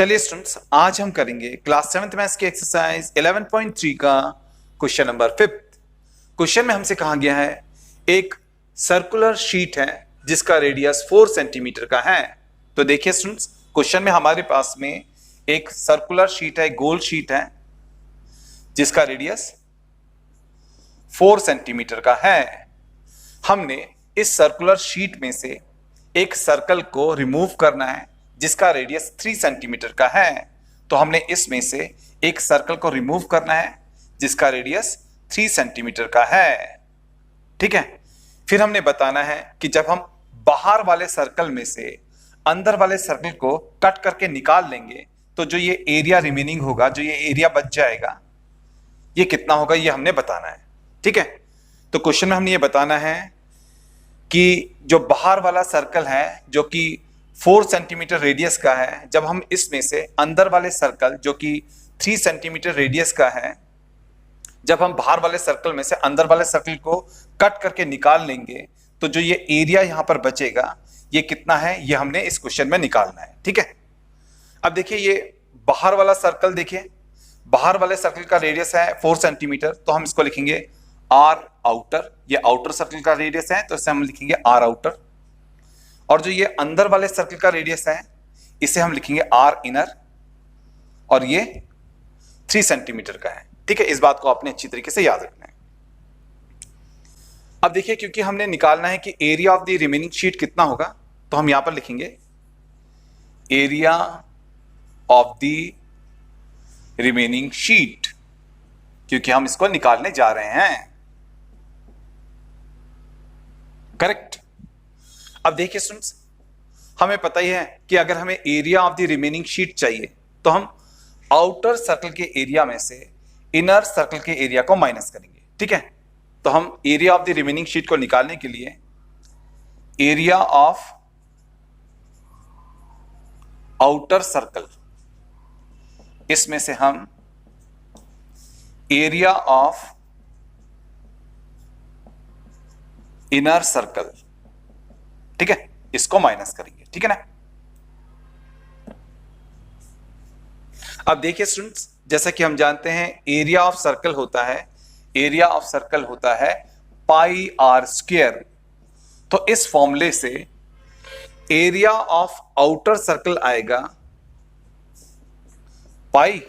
चलिए स्टूडेंट्स, आज हम करेंगे क्लास 7th मैथ्स की एक्सरसाइज 11.3 का क्वेश्चन नंबर 5। क्वेश्चन में हमसे कहा गया है एक सर्कुलर शीट है जिसका रेडियस 4 सेंटीमीटर का है। तो देखिए स्टूडेंट्स, क्वेश्चन में हमारे पास में एक सर्कुलर शीट है, गोल शीट है जिसका रेडियस 4 सेंटीमीटर का है। हमने इस सर्कुलर शीट में से एक सर्कल को रिमूव करना है जिसका रेडियस 3 सेंटीमीटर का है। तो हमने इसमें से एक सर्कल को रिमूव करना है जिसका रेडियस 3 सेंटीमीटर का है। ठीक है, फिर हमने बताना है कि जब हम बाहर वाले सर्कल में से अंदर वाले सर्कल को कट करके निकाल लेंगे तो जो ये एरिया रिमेनिंग होगा, जो ये एरिया बच जाएगा, ये कितना होगा, ये हमने बताना है। ठीक है, तो क्वेश्चन में हमने ये बताना है कि जो बाहर वाला सर्कल है जो कि 4 सेंटीमीटर रेडियस का है, जब हम इसमें से अंदर वाले सर्कल जो कि 3 सेंटीमीटर रेडियस का है, जब हम बाहर वाले सर्कल में से अंदर वाले सर्कल को कट करके निकाल लेंगे तो जो ये एरिया यहां पर बचेगा ये कितना है, ये हमने इस क्वेश्चन में निकालना है। ठीक है, अब देखिए ये बाहर वाला सर्कल, देखिए बाहर वाले सर्कल का रेडियस है 4 सेंटीमीटर, तो हम इसको लिखेंगे आर आउटर। ये आउटर सर्कल का रेडियस है तो इसे हम लिखेंगे आर आउटर। और जो ये अंदर वाले सर्कल का रेडियस है इसे हम लिखेंगे आर इनर, और ये 3 सेंटीमीटर का है। ठीक है, इस बात को आपने अच्छी तरीके से याद रखना है। अब देखिए, क्योंकि हमने निकालना है कि area of the remaining sheet कितना होगा, तो हम यहां पर लिखेंगे area of the remaining sheet, क्योंकि हम इसको निकालने जा रहे हैं। करेक्ट। अब देखिए स्टूडेंट्स, हमें पता ही है कि अगर हमें area of the remaining sheet चाहिए तो हम आउटर सर्कल के एरिया में से इनर सर्कल के एरिया को माइनस करेंगे। ठीक है, तो हम area of the remaining sheet को निकालने के लिए एरिया ऑफ आउटर सर्कल, इसमें से हम एरिया ऑफ इनर सर्कल, ठीक है, इसको माइनस करेंगे। ठीक है ना। अब देखिए स्टूडेंट्स, जैसा कि हम जानते हैं एरिया ऑफ सर्कल होता है पाई आर स्क्वायर। तो इस फॉर्मूले से एरिया ऑफ आउटर सर्कल आएगा पाई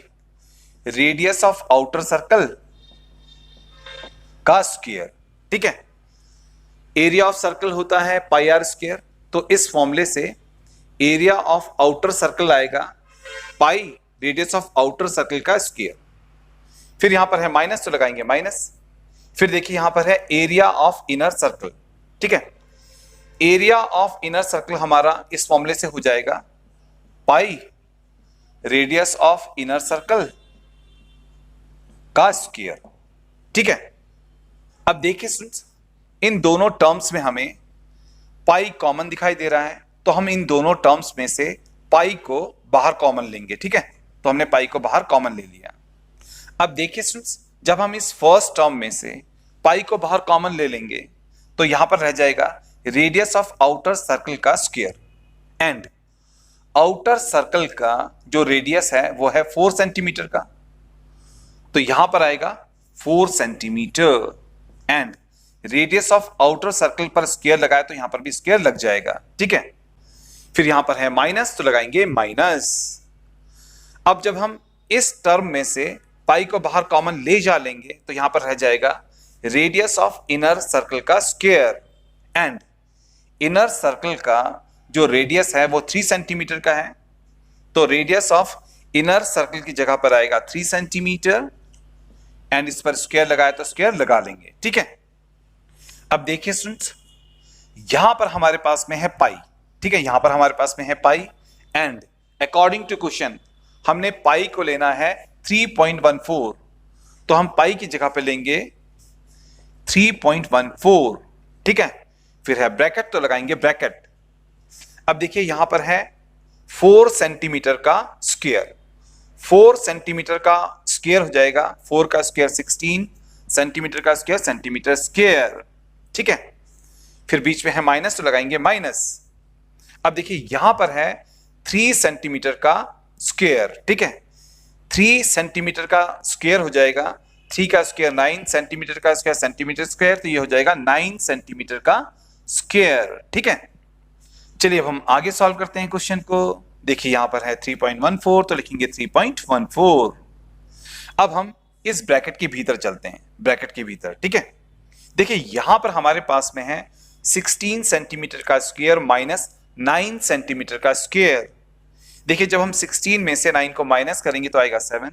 रेडियस ऑफ आउटर सर्कल का स्क्वायर। ठीक है, एरिया ऑफ सर्कल होता है पाई आर स्क्वायर, तो इस फॉर्मूले से एरिया ऑफ आउटर सर्कल आएगा पाई रेडियस ऑफ आउटर सर्कल का स्क्वायर। फिर यहां पर है माइनस, तो लगाएंगे माइनस। फिर देखिए यहां पर है एरिया ऑफ इनर सर्कल। ठीक है, एरिया ऑफ इनर सर्कल हमारा इस फॉर्मूले से हो जाएगा पाई रेडियस ऑफ इनर सर्कल का स्क्वायर। ठीक है, अब देखिए स्टूडेंट्स, इन दोनों टर्म्स में हमें पाई कॉमन दिखाई दे रहा है, तो हम इन दोनों टर्म्स में से पाई को बाहर कॉमन लेंगे। ठीक है, तो हमने पाई को बाहर कॉमन ले लिया। अब देखिए स्टूडेंट्स, जब हम इस फर्स्ट टर्म में से पाई को बाहर कॉमन ले लेंगे तो यहां पर रह जाएगा रेडियस ऑफ आउटर सर्कल का स्क्वायर, एंड आउटर सर्कल का जो रेडियस है वो है 4 सेंटीमीटर का, तो यहां पर आएगा 4 centimetre, and radius of outer circle पर स्क्वायर लगाए तो यहां पर भी स्क्वायर लग जाएगा। ठीक है, फिर यहां पर है माइनस, तो लगाएंगे माइनस। अब जब हम इस टर्म में से पाई को बाहर कॉमन ले जा लेंगे तो यहां पर रह जाएगा रेडियस ऑफ इनर सर्कल का स्क्वायर, एंड इनर सर्कल का जो रेडियस है वो 3 सेंटीमीटर का है, तो रेडियस ऑफ इनर सर्कल की जगह पर आएगा 3 सेंटीमीटर, एंड इस पर स्क्वायर लगाए तो स्क्वायर लगा लेंगे। ठीक है, अब देखिए स्टूडेंट्स, यहां पर हमारे पास में है पाई। ठीक है, यहां पर हमारे पास में है पाई, एंड अकॉर्डिंग टू क्वेश्चन हमने पाई को लेना है 3.14, तो हम पाई की जगह पे लेंगे 3.14। ठीक है, फिर है ब्रैकेट, तो लगाएंगे ब्रैकेट। अब देखिए यहां पर है 4 सेंटीमीटर का स्क्वायर, 4 सेंटीमीटर का स्क्वायर हो जाएगा, 4 का स्क्वायर 16, सेंटीमीटर का स्क्वायर सेंटीमीटर स्क्वायर। ठीक है, फिर बीच में है माइनस, तो लगाएंगे माइनस। अब देखिए यहां पर है 3 सेंटीमीटर का स्क्वायर, ठीक है। 3 सेंटीमीटर का स्क्वायर हो जाएगा, 3 का स्क्वायर 9, सेंटीमीटर का स्क्वायर सेंटीमीटर स्क्वायर, तो ये हो जाएगा 9 सेंटीमीटर का स्क्वायर, ठीक है। चलिए अब हम आगे सॉल्व करते हैं क्वेश्चन को। देखिए यहां पर है 3.14, तो लिखेंगे 3.14। अब हम इस ब्रैकेट के भीतर चलते हैं, ब्रैकेट के भीतर, ठीक है। देखिए यहां पर हमारे पास में है 16 सेंटीमीटर का स्क्वायर माइनस 9 सेंटीमीटर का स्क्वायर। देखिए जब हम 16 में से 9 को माइनस करेंगे तो आएगा 7,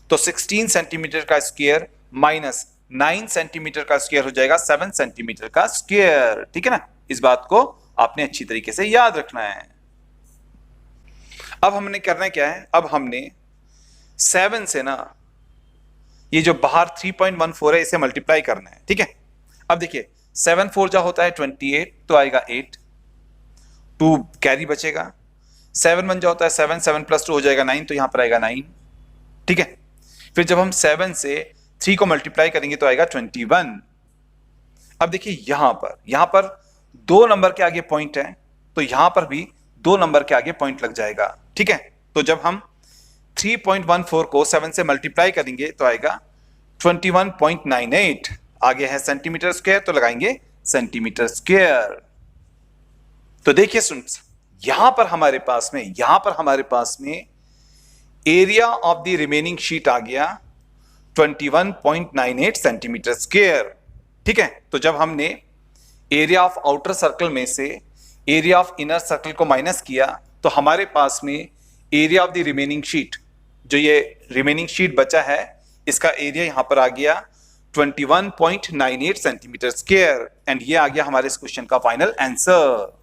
तो 16 सेंटीमीटर का स्क्वायर माइनस 9 सेंटीमीटर का स्क्वायर हो जाएगा 7 सेंटीमीटर का स्क्वायर, ठीक है ना। इस बात को आपने अच्छी तरीके से याद रखना है। अब हमने करना क्या है, अब हमने 7 से ना ये जो बाहर 3.14 है इसे मल्टीप्लाई करना है, ठीक है। अब देखिए 7 4 जा होता है 28, तो आएगा 8, 2 कैरी बचेगा। 7 1 जा होता है 7, 7 प्लस 2 हो जाएगा 9, तो यहां पर आएगा 9, ठीक है। फिर जब हम 7 से 3 को मल्टीप्लाई करेंगे तो आएगा 21। अब देखिए यहां पर 2 नंबर के आगे पॉइंट है, तो यहां पर भी 2 नंबर के आगे पॉइंट लग जाएगा, ठीक है। तो जब हम 3.14 को 7 से मल्टीप्लाई करेंगे तो आएगा 21.98। आगे है सेंटीमीटर स्क्वायर, तो लगाएंगे सेंटीमीटर स्क्वायर। तो देखिए सुन, यहां पर हमारे पास में area of the remaining sheet आ गया 21.98 सेंटीमीटर स्क्वायर, ठीक है। तो जब हमने एरिया ऑफ आउटर सर्कल में से एरिया ऑफ इनर सर्कल को माइनस किया, तो हमारे पास में area of the remaining sheet, जो ये रिमेनिंग शीट बचा है, इसका एरिया यहां पर आ गया 21.98 सेंटीमीटर स्क्वायर, एंड ये आ गया हमारे इस क्वेश्चन का फाइनल आंसर।